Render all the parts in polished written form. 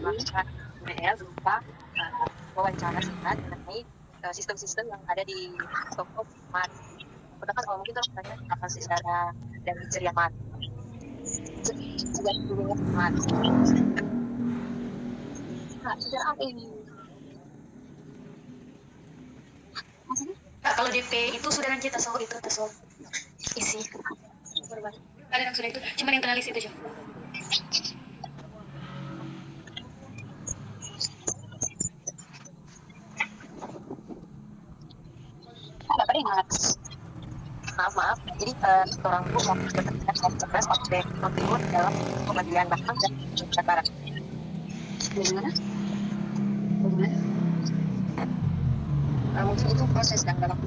melakukan BL berupa wawancara singkat mengenai sistem-sistem yang ada di toko Mart. Pertama kalau mungkin terus tanya apa sejarah dari ceria Mart. Sejarah dulunya Mart. Nah, sejarah apa ini? Maksudnya? Nah, kalau DP itu sudah nanti tasawuf itu tasawuf isi. Ada yang sudah itu, cuma yang terlalis itu cuma. Ada apa ingat? Maaf. Jadi orang itu mau bercerdas pakai kontribusi dalam pembagian bahan dan pencet barang. Bagaimana? Mungkin itu proses dan dalam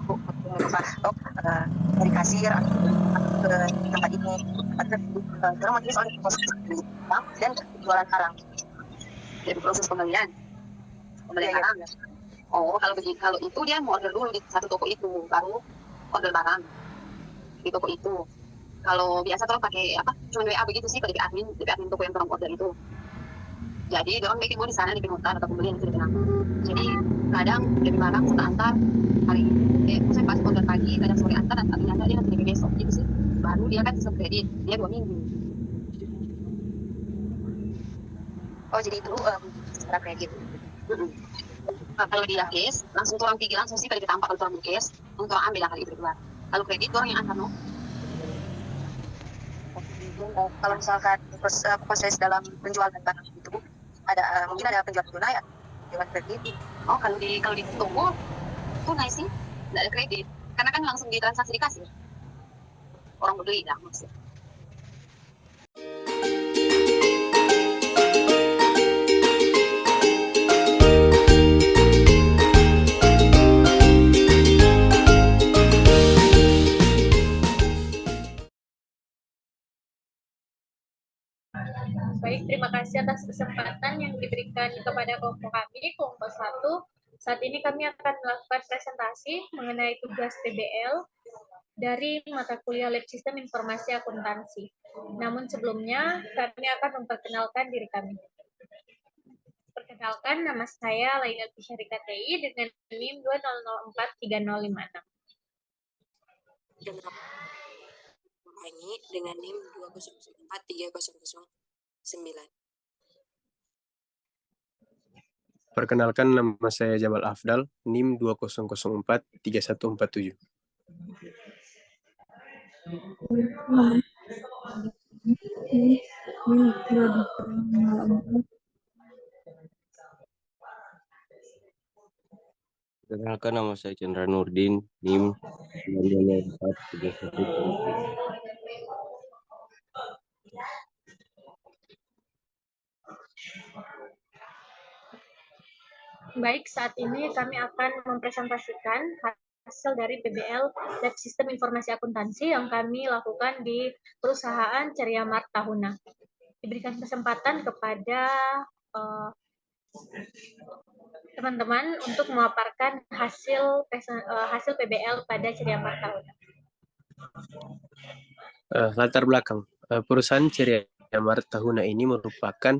mengubah stok dari kasir ke tempat ini dalam majelis oleh proses bank dan jualan barang. Jadi proses pembelian barang. Oh, kalau itu dia mau order dulu di satu toko itu, baru order barang di toko itu. Kalau biasa kalau pakai apa, cuma WA begitu sih, kalau di admin toko yang orang order itu. Jadi orang bikin mau di sana di penutan atau pembelian itu tenang. Jadi kadang jadi barang kita antar hari ini, saya pas order pagi, kadang sore antar dan ternyata dia nanti besok gitu sih. Baru dia kan sistem kredit, dia 2 minggu. Oh jadi itu secara kredit. Kalau dia cash, langsung orang pergi langsung sih kalau ditampak kalau orang cash, untuk orang ambil hari itu berdua. Kalau kredit orang yang antar no. Kalau misalkan proses dalam penjualan barang itu ada mungkin ada penjual tunai ya lewat kredit. Oh kalau di toko tunai sih tidak ada kredit karena kan langsung ditransaksi di kasir orang beli lah maksudnya. Baik, terima kasih atas kesempatan yang diberikan kepada kelompok kami, kelompok 1. Saat ini kami akan melakukan presentasi mengenai tugas PBL dari mata kuliah Lab Sistem Informasi Akuntansi. Namun sebelumnya, kami akan memperkenalkan diri kami. Perkenalkan, nama saya Laila Syarika TI dengan NIM 20043056. Ini dengan NIM 20043009. Perkenalkan, nama saya Jamal Afdal, NIM 20043147. Perkenalkan, nama saya Chandra Nurdin, NIM 200431. Baik, saat ini kami akan mempresentasikan hasil dari PBL Lab Sistem Informasi Akuntansi yang kami lakukan di perusahaan Ceria Mart Tahuna. Diberikan kesempatan kepada teman-teman untuk memaparkan hasil PBL pada Ceria Mart Tahuna. Latar belakang, perusahaan Ceria Mart Tahuna ini merupakan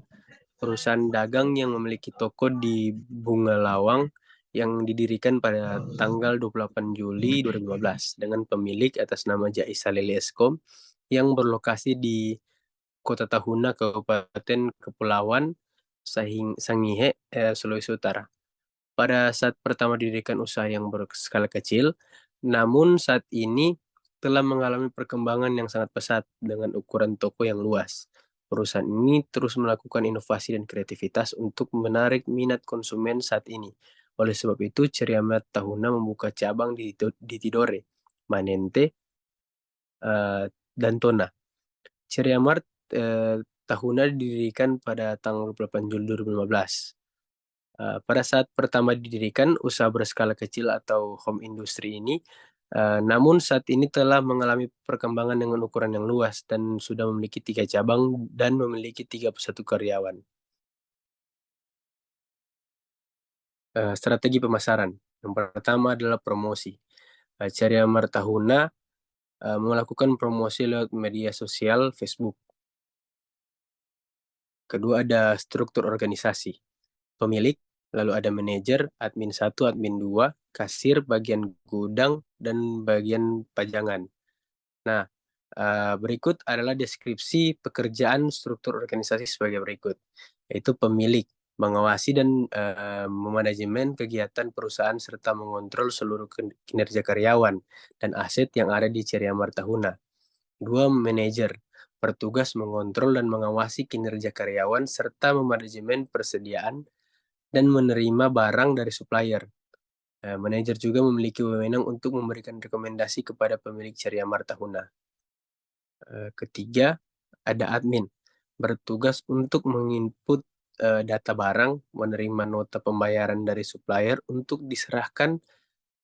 perusahaan dagang yang memiliki toko di Bunga Lawang yang didirikan pada tanggal 28 Juli 2015 dengan pemilik atas nama Jaisa Lili Eskom yang berlokasi di Kota Tahuna, Kabupaten Kepulauan Sangihe, Sulawesi Utara. Pada saat pertama didirikan usaha yang berskala kecil, namun saat ini telah mengalami perkembangan yang sangat pesat dengan ukuran toko yang luas. Perusahaan ini terus melakukan inovasi dan kreativitas untuk menarik minat konsumen saat ini. Oleh sebab itu, Ceria Mart Tahuna membuka cabang di Tidore, Manente, dan Tona. Ceria Mart Tahuna didirikan pada tanggal 28 Juli 2015. Pada saat pertama didirikan, usaha berskala kecil atau home industry ini namun saat ini telah mengalami perkembangan dengan ukuran yang luas dan sudah memiliki 3 cabang dan memiliki 31 karyawan. Strategi pemasaran. Yang pertama adalah promosi. Ceria Mart Tahuna melakukan promosi lewat media sosial Facebook. Kedua ada struktur organisasi. Pemilik, lalu ada manajer, admin 1, admin 2, kasir, bagian gudang, dan bagian pajangan. Nah, berikut adalah deskripsi pekerjaan struktur organisasi sebagai berikut, yaitu pemilik, mengawasi dan memanajemen kegiatan perusahaan serta mengontrol seluruh kinerja karyawan dan aset yang ada di Ceria Martahuna. 2. Manajer, bertugas mengontrol dan mengawasi kinerja karyawan serta memanajemen persediaan dan menerima barang dari supplier. Manajer juga memiliki wewenang untuk memberikan rekomendasi kepada pemilik Ceria Martahuna. Ketiga, ada admin, bertugas untuk menginput data barang, menerima nota pembayaran dari supplier untuk diserahkan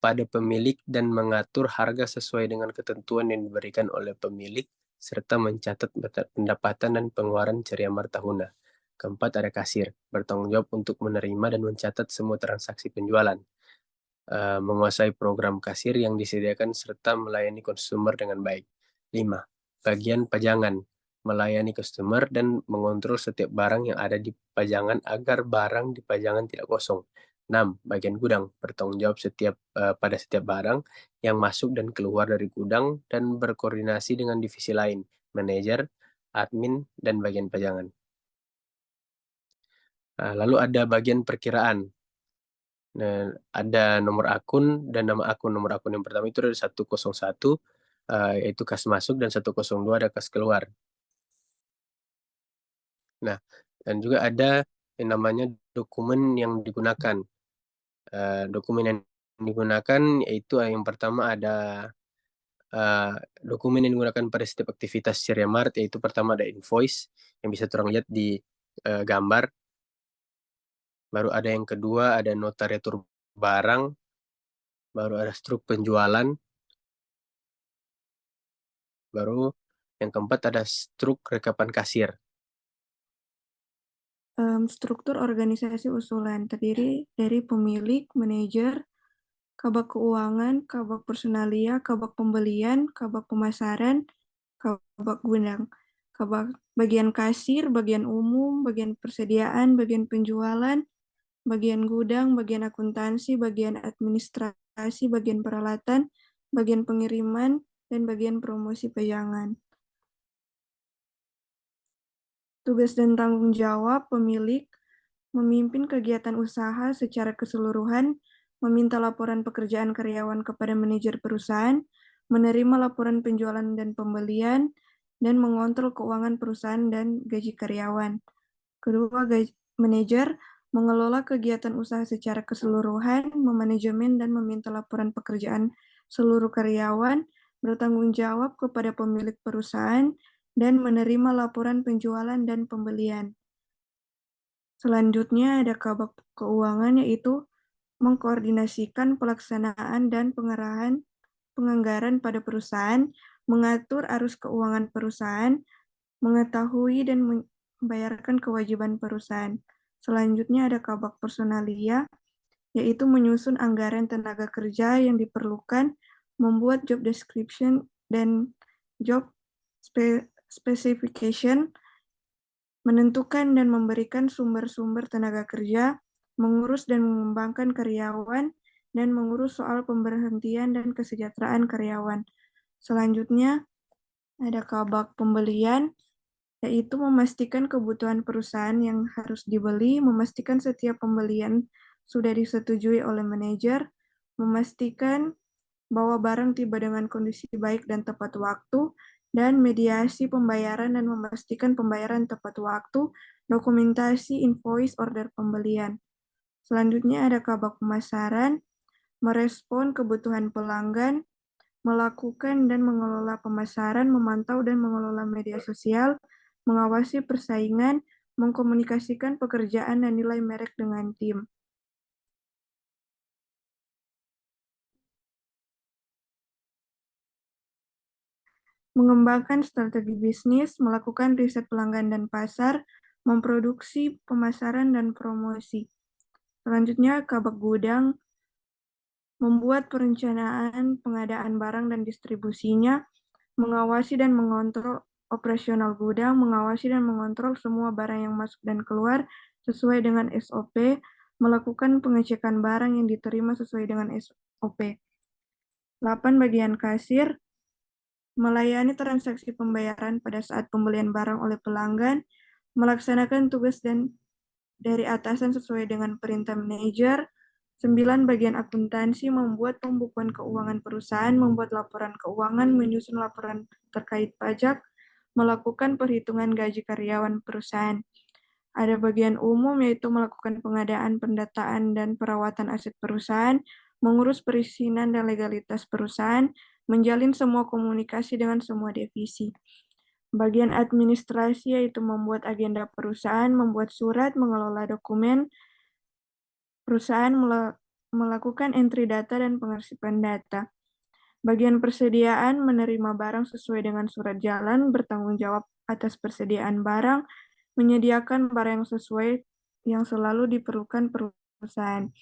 pada pemilik dan mengatur harga sesuai dengan ketentuan yang diberikan oleh pemilik, serta mencatat pendapatan dan pengeluaran Ceria Martahuna. Keempat, ada kasir, bertanggung jawab untuk menerima dan mencatat semua transaksi penjualan. Menguasai program kasir yang disediakan serta melayani konsumer dengan baik. 5. Bagian pajangan, melayani customer dan mengontrol setiap barang yang ada di pajangan agar barang di pajangan tidak kosong. 6. Bagian gudang, bertanggung jawab pada setiap barang yang masuk dan keluar dari gudang dan berkoordinasi dengan divisi lain, manajer, admin, dan bagian pajangan. Lalu ada bagian perkiraan. Nah, ada nomor akun dan nama akun. Nomor akun yang pertama itu ada 101, yaitu kas masuk, dan 102 ada kas keluar. Nah, dan juga ada yang namanya dokumen yang digunakan. Dokumen yang digunakan yaitu yang pertama ada dokumen yang digunakan pada setiap aktivitas Ceria Mart, yaitu pertama ada invoice yang bisa terang lihat di gambar. Baru ada yang kedua ada nota retur barang, baru ada struk penjualan, baru yang keempat ada struk rekapan kasir. Struktur organisasi usulan terdiri dari pemilik, manajer, kabak keuangan, kabak personalia, kabak pembelian, kabak pemasaran, kabak gudang, kabak bagian kasir, bagian umum, bagian persediaan, bagian penjualan, bagian gudang, bagian akuntansi, bagian administrasi, bagian peralatan, bagian pengiriman, dan bagian promosi pajangan. Tugas dan tanggung jawab pemilik memimpin kegiatan usaha secara keseluruhan, meminta laporan pekerjaan karyawan kepada manajer perusahaan, menerima laporan penjualan dan pembelian, dan mengontrol keuangan perusahaan dan gaji karyawan. Kedua, manajer mengelola kegiatan usaha secara keseluruhan, memanajemen dan meminta laporan pekerjaan seluruh karyawan, bertanggung jawab kepada pemilik perusahaan, dan menerima laporan penjualan dan pembelian. Selanjutnya ada kabak keuangan, yaitu mengkoordinasikan pelaksanaan dan penganggaran pada perusahaan, mengatur arus keuangan perusahaan, mengetahui dan membayarkan kewajiban perusahaan. Selanjutnya ada kabak personalia, yaitu menyusun anggaran tenaga kerja yang diperlukan, membuat job description dan job specification, menentukan dan memberikan sumber-sumber tenaga kerja, mengurus dan mengembangkan karyawan, dan mengurus soal pemberhentian dan kesejahteraan karyawan. Selanjutnya, ada kabak pembelian, yaitu memastikan kebutuhan perusahaan yang harus dibeli, memastikan setiap pembelian sudah disetujui oleh manajer, memastikan bahwa barang tiba dengan kondisi baik dan tepat waktu, dan mediasi pembayaran dan memastikan pembayaran tepat waktu, dokumentasi invoice order pembelian. Selanjutnya ada kabak pemasaran, merespon kebutuhan pelanggan, melakukan dan mengelola pemasaran, memantau dan mengelola media sosial, mengawasi persaingan, mengkomunikasikan pekerjaan dan nilai merek dengan tim. Mengembangkan strategi bisnis, melakukan riset pelanggan dan pasar, memproduksi pemasaran dan promosi. Selanjutnya, kabak gudang membuat perencanaan pengadaan barang dan distribusinya, mengawasi dan mengontrol operasional gudang, mengawasi dan mengontrol semua barang yang masuk dan keluar sesuai dengan SOP, melakukan pengecekan barang yang diterima sesuai dengan SOP. 8. Bagian kasir, melayani transaksi pembayaran pada saat pembelian barang oleh pelanggan, melaksanakan tugas dan dari atasan sesuai dengan perintah manajer. 9. Bagian akuntansi, membuat pembukuan keuangan perusahaan, membuat laporan keuangan, menyusun laporan terkait pajak, melakukan perhitungan gaji karyawan perusahaan. Ada bagian umum, yaitu melakukan pengadaan, pendataan, dan perawatan aset perusahaan, mengurus perizinan dan legalitas perusahaan, menjalin semua komunikasi dengan semua divisi. Bagian administrasi, yaitu membuat agenda perusahaan, membuat surat, mengelola dokumen perusahaan, melakukan entry data dan pengarsipan data. Bagian persediaan, menerima barang sesuai dengan surat jalan, bertanggung jawab atas persediaan barang, menyediakan barang yang sesuai yang selalu diperlukan perusahaan.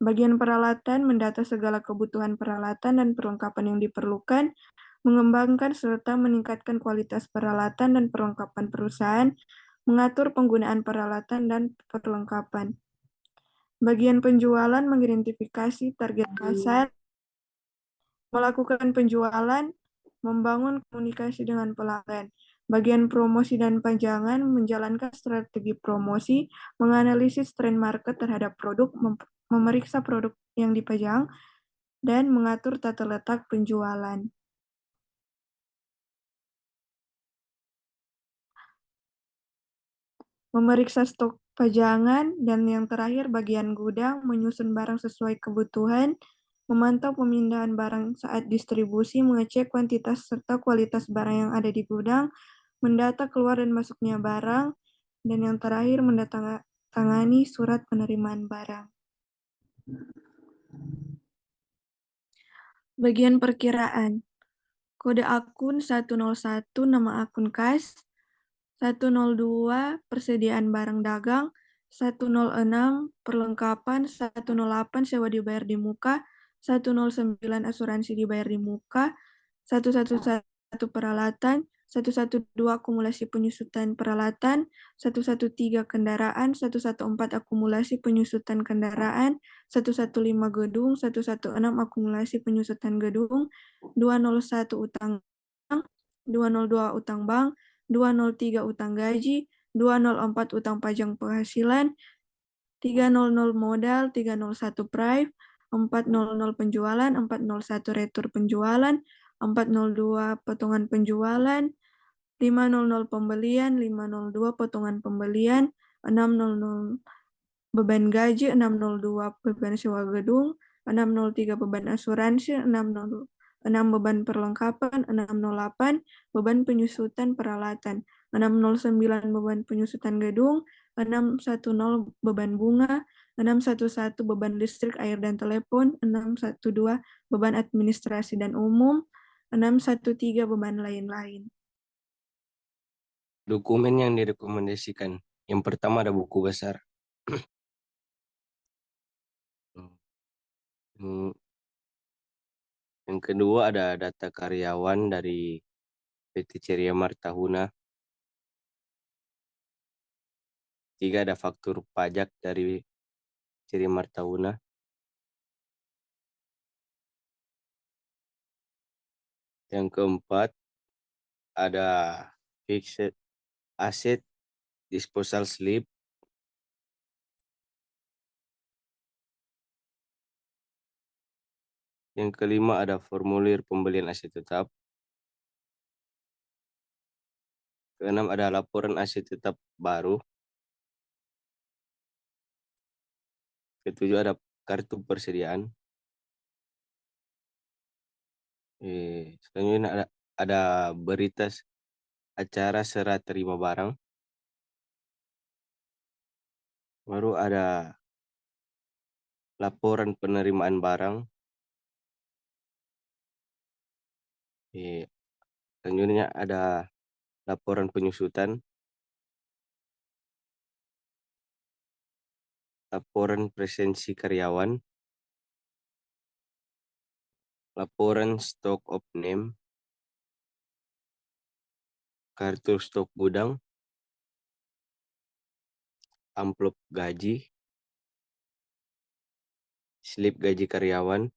Bagian peralatan, mendata segala kebutuhan peralatan dan perlengkapan yang diperlukan, mengembangkan serta meningkatkan kualitas peralatan dan perlengkapan perusahaan, mengatur penggunaan peralatan dan perlengkapan. Bagian penjualan, mengidentifikasi target pasar, melakukan penjualan, membangun komunikasi dengan pelanggan. Bagian promosi dan pajangan, menjalankan strategi promosi, menganalisis tren market terhadap produk, memeriksa produk yang dipajang, dan mengatur tata letak penjualan. Memeriksa stok pajangan, dan yang terakhir bagian gudang, menyusun barang sesuai kebutuhan, memantau pemindahan barang saat distribusi, mengecek kuantitas serta kualitas barang yang ada di gudang, mendata keluar dan masuknya barang, dan yang terakhir mendatangani surat penerimaan barang. Bagian perkiraan. Kode akun 101 nama akun kas, 102 persediaan barang dagang, 106 perlengkapan, 108 sewa dibayar di muka, 109 asuransi dibayar di muka, 111 peralatan, 112 akumulasi penyusutan peralatan, 113 kendaraan, 114 akumulasi penyusutan kendaraan, 115 gedung, 116 akumulasi penyusutan gedung, 201 utang bank, 202 utang bank, 203 utang gaji, 204 utang pajang penghasilan, 300 modal, 301 prive, 400 penjualan, 401 retur penjualan, 402 potongan penjualan, 500 pembelian, 502 potongan pembelian, 600 beban gaji, 602 beban sewa gedung, 603 beban asuransi, 606 beban perlengkapan, 608 beban penyusutan peralatan, 609 beban penyusutan gedung, 610 beban bunga, 611 beban listrik, air, dan telepon, 612 beban administrasi dan umum, 613 beban lain-lain. Dokumen yang direkomendasikan. Yang pertama ada buku besar. Yang kedua ada data karyawan dari PT Ceria Martahuna. 3 ada faktur pajak dari Ceria Martahuna. Yang keempat ada fixed asset disposal slip. Yang kelima ada formulir pembelian aset tetap. Keenam ada laporan aset tetap baru. Ketujuh ada kartu persediaan. Selanjutnya ada berita acara serah terima barang. Baru ada laporan penerimaan barang. Selanjutnya ada laporan penyusutan, laporan presensi karyawan, laporan stock of name, kartu stok gudang, amplop gaji, slip gaji karyawan,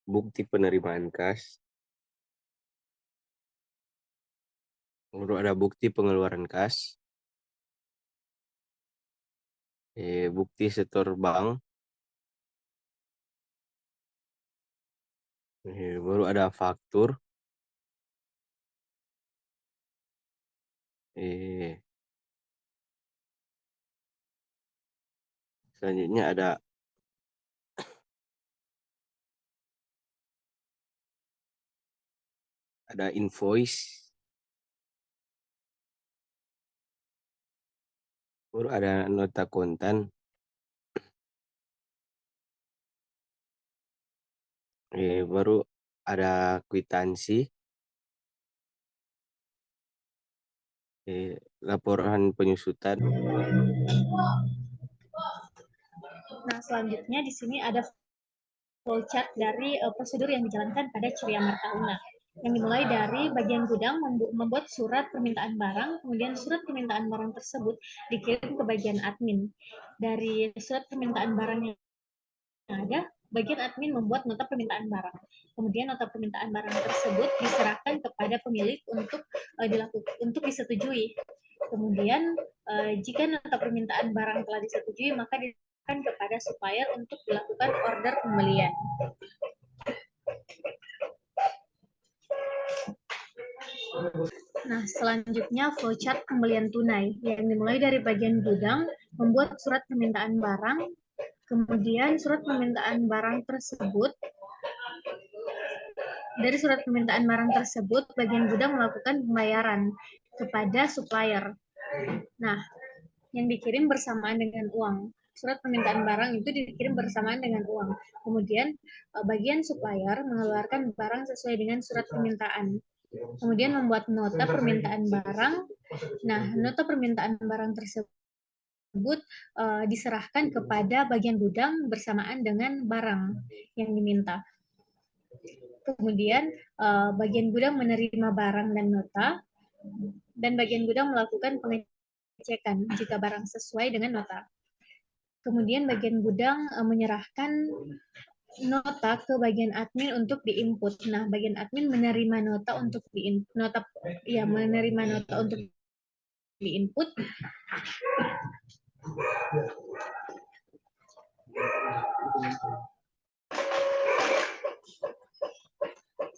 bukti penerimaan kas, lalu ada bukti pengeluaran kas, bukti setor bank, baru ada faktur, selanjutnya ada invoice, baru ada nota kontan, baru ada kwitansi, laporan penyusutan. Nah, selanjutnya di sini ada flowchart dari prosedur yang dijalankan pada Ceria Martahuna, yang dimulai dari bagian gudang membuat surat permintaan barang, kemudian surat permintaan barang tersebut dikirim ke bagian admin. Dari surat permintaan barang yang ada, bagian admin membuat nota permintaan barang. Kemudian nota permintaan barang tersebut diserahkan kepada pemilik untuk disetujui. Kemudian jika nota permintaan barang telah disetujui, maka diserahkan kepada supplier untuk dilakukan order pembelian. Nah, selanjutnya flowchart pembelian tunai, yang dimulai dari bagian gudang membuat surat permintaan barang, kemudian surat permintaan barang tersebut, dari surat permintaan barang tersebut, bagian gudang melakukan pembayaran kepada supplier. Nah, yang dikirim bersamaan dengan uang. Surat permintaan barang itu dikirim bersamaan dengan uang. Kemudian bagian supplier mengeluarkan barang sesuai dengan surat permintaan. Kemudian membuat nota permintaan barang. Nah, nota permintaan barang tersebut diserahkan kepada bagian gudang bersamaan dengan barang yang diminta. Kemudian bagian gudang menerima barang dan nota, dan bagian gudang melakukan pengecekan jika barang sesuai dengan nota. Kemudian bagian gudang menyerahkan nota ke bagian admin untuk diinput. Nah, bagian admin menerima nota untuk menerima nota untuk diinput.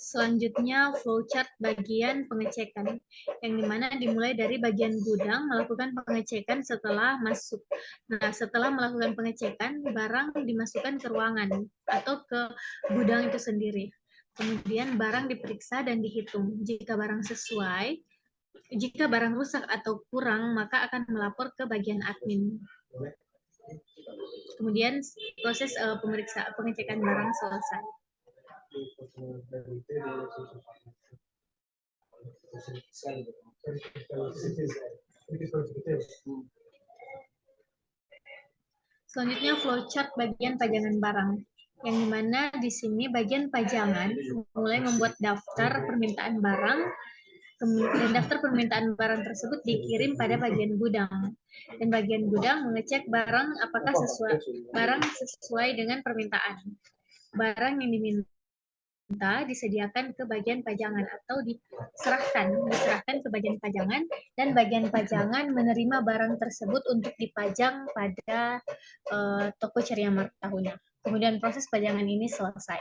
Selanjutnya flowchart bagian pengecekan, yang dimana dimulai dari bagian gudang melakukan pengecekan setelah masuk. Nah, setelah melakukan pengecekan, barang dimasukkan ke ruangan atau ke gudang itu sendiri. Kemudian barang diperiksa dan dihitung. Jika barang sesuai, jika barang rusak atau kurang, maka akan melapor ke bagian admin. Kemudian proses pengecekan barang selesai. Selanjutnya flowchart bagian pajangan barang, yang dimana di sini bagian pajangan mulai membuat daftar permintaan barang, dan daftar permintaan barang tersebut dikirim pada bagian gudang, dan bagian gudang mengecek barang apakah sesuai dengan permintaan. Barang yang diminta disediakan ke bagian pajangan atau diserahkan ke bagian pajangan, dan bagian pajangan menerima barang tersebut untuk dipajang pada toko Ceria Martahuna. Kemudian proses pajangan ini selesai.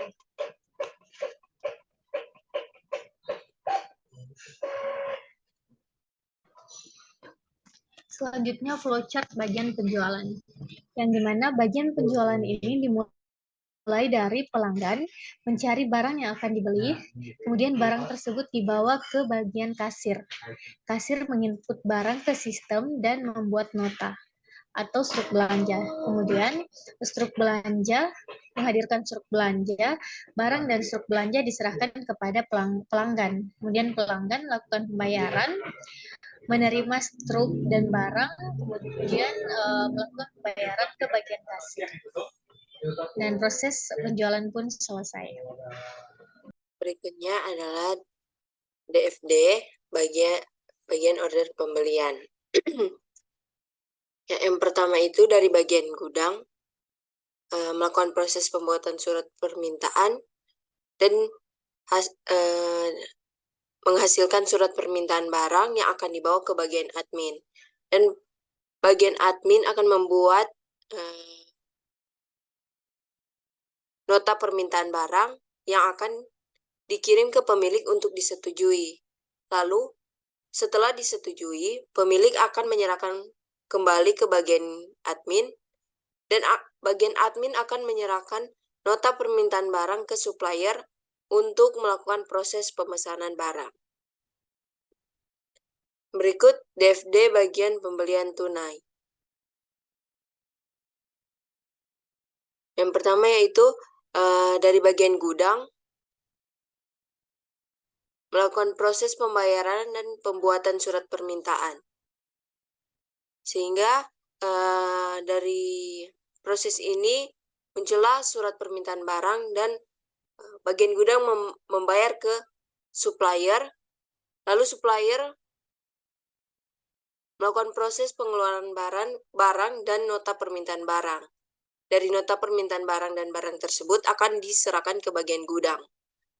Selanjutnya flowchart bagian penjualan, yang dimana bagian penjualan ini dimulai dari pelanggan mencari barang yang akan dibeli, kemudian barang tersebut dibawa ke bagian kasir. Kasir menginput barang ke sistem dan membuat nota atau struk belanja. Kemudian struk belanja menghadirkan struk belanja, barang dan struk belanja diserahkan kepada pelanggan. Kemudian pelanggan melakukan pembayaran, menerima struk dan barang, kemudian melakukan pembayaran ke bagian kasir. Dan proses penjualan pun selesai. Berikutnya adalah DFD bagian order pembelian. Yang pertama itu dari bagian gudang, melakukan proses pembuatan surat permintaan dan menghasilkan surat permintaan barang yang akan dibawa ke bagian admin. Dan bagian admin akan membuat nota permintaan barang yang akan dikirim ke pemilik untuk disetujui. Lalu, setelah disetujui, pemilik akan menyerahkan kembali ke bagian admin, dan bagian admin akan menyerahkan nota permintaan barang ke supplier untuk melakukan proses pemesanan barang. Berikut DFD bagian pembelian tunai. Yang pertama yaitu dari bagian gudang, melakukan proses pembayaran dan pembuatan surat permintaan. Sehingga dari proses ini muncullah surat permintaan barang dan bagian gudang membayar ke supplier, lalu supplier melakukan proses pengeluaran barang dan nota permintaan barang. Dari nota permintaan barang dan barang tersebut akan diserahkan ke bagian gudang.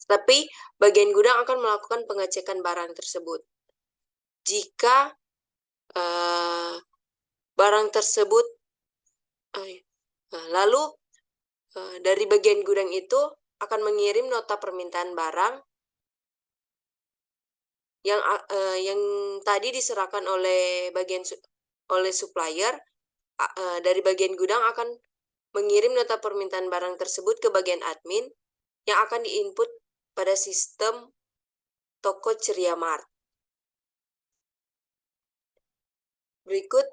Tapi bagian gudang akan melakukan pengecekan barang tersebut. Jika barang tersebut, lalu dari bagian gudang itu akan mengirim nota permintaan barang yang tadi diserahkan oleh supplier. Dari bagian gudang akan mengirim nota permintaan barang tersebut ke bagian admin yang akan diinput pada sistem toko Ceria Mart. Berikut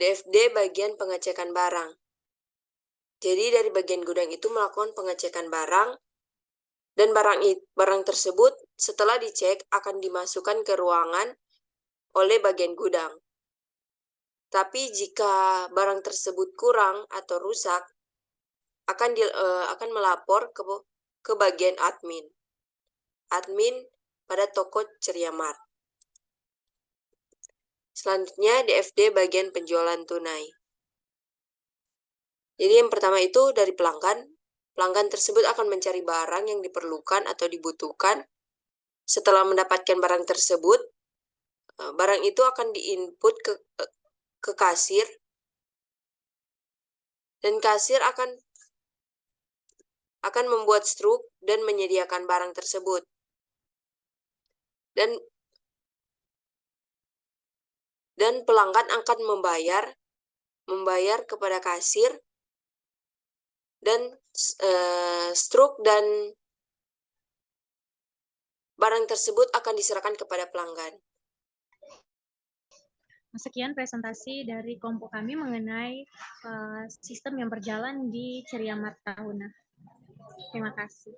DFD bagian pengecekan barang. Jadi dari bagian gudang itu melakukan pengecekan barang, dan barang tersebut setelah dicek akan dimasukkan ke ruangan oleh bagian gudang. Tapi jika barang tersebut kurang atau rusak, akan melapor ke bagian admin pada toko Ceria Mart. Selanjutnya DFD bagian penjualan tunai. Jadi yang pertama itu dari pelanggan. Pelanggan tersebut akan mencari barang yang diperlukan atau dibutuhkan. Setelah mendapatkan barang tersebut, barang itu akan diinput ke kasir, dan kasir akan membuat struk dan menyediakan barang tersebut. Dan pelanggan akan membayar kepada kasir, dan struk dan barang tersebut akan diserahkan kepada pelanggan. Sekian presentasi dari kelompok kami mengenai sistem yang berjalan di Ceria Mart Tahuna. Terima kasih.